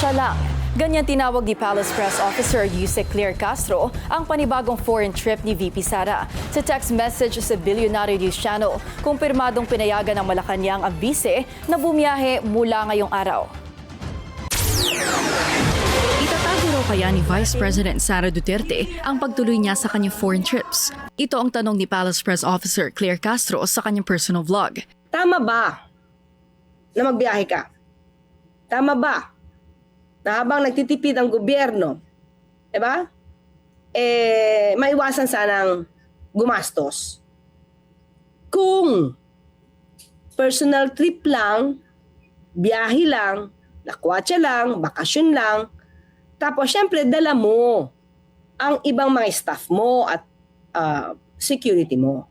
Pasya lang. Ganyan tinawag ni Palace Press Officer Yusek Claire Castro ang panibagong foreign trip ni VP Sara. Sa text message sa Billionaire News Channel, kumpirmadong pinayagan ng Malacanang ang bise na bumiyahe mula ngayong araw. Itatago raw kaya ni Vice President Sara Duterte ang pagtuloy niya sa kanyang foreign trips? Ito ang tanong ni Palace Press Officer Claire Castro sa kanyang personal vlog. Tama ba na magbiyahe ka? Tama ba na habang nagtitipid ang gobyerno, diba? Maiwasan sanang gumastos. Kung personal trip lang, biyahe lang, lakwatsa lang, bakasyon lang, tapos syempre dala mo ang ibang mga staff mo at security mo.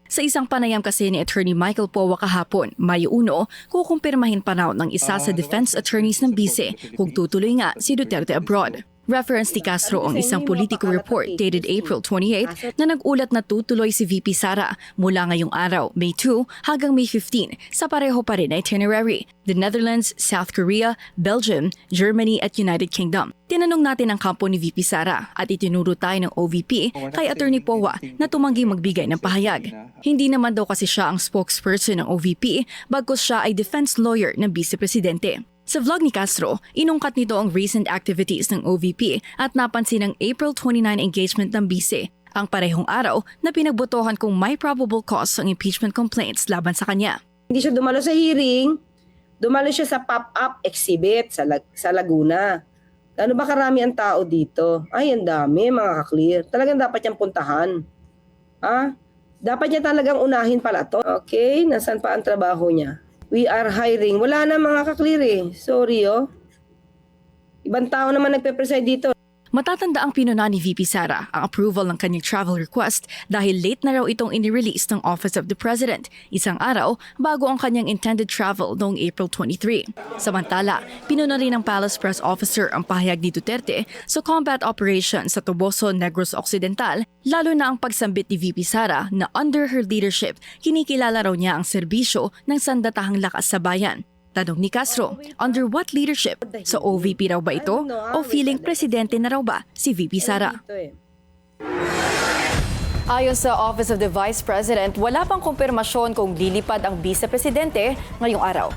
Sa isang panayam kasi ni Attorney Michael Powa kahapon, Mayo 1, kukumpirmahin pa raw ng isa sa defense attorneys ng bise kung tutuloy nga si Duterte abroad. Reference ni Castro ang isang Politico report dated April 28 na nag-ulat na tutuloy si VP Sara mula ngayong araw, May 2 hanggang May 15 sa pareho pa rin na itinerary, the Netherlands, South Korea, Belgium, Germany at United Kingdom. Tinanong natin ang kampo ni VP Sara at itinuro tayo ng OVP kay Attorney Powa na tumanggi magbigay ng pahayag. Hindi naman daw kasi siya ang spokesperson ng OVP bagkus siya ay defense lawyer ng Vice Presidente. Sa vlog ni Castro, inungkat nito ang recent activities ng OVP at napansin ang April 29 engagement ng bise, ang parehong araw na pinagbotohan kung may probable cause ang impeachment complaints laban sa kanya. Hindi siya dumalo sa hearing, dumalo siya sa pop-up exhibit sa Laguna. Ano ba karami ang tao dito? Ay, ang dami mga ka-clear. Talagang dapat niyang puntahan. Dapat niya talagang unahin pala to. Okay, nasaan pa ang trabaho niya? We are hiring. Wala na mga ka-clear eh. Sorry Ibang tao naman nagpe-preside dito. Matatanda ang pinuna ni VP Sara ang approval ng kanyang travel request dahil late na raw itong inirelease ng Office of the President, isang araw bago ang kanyang intended travel noong April 23. Samantala, pinuna rin ng Palace Press Officer ang pahayag ni Duterte sa combat operation sa Toboso, Negros Occidental, lalo na ang pagsambit ni VP Sara na under her leadership, kinikilala raw niya ang serbisyo ng sandatahang lakas sa bayan. Tanong ni Castro, under what leadership? Sa OVP raw ba ito o feeling presidente na raw ba si VP Sara? Ayon sa Office of the Vice President, wala pang kumpirmasyon kung lilipad ang Vice Presidente ngayong araw.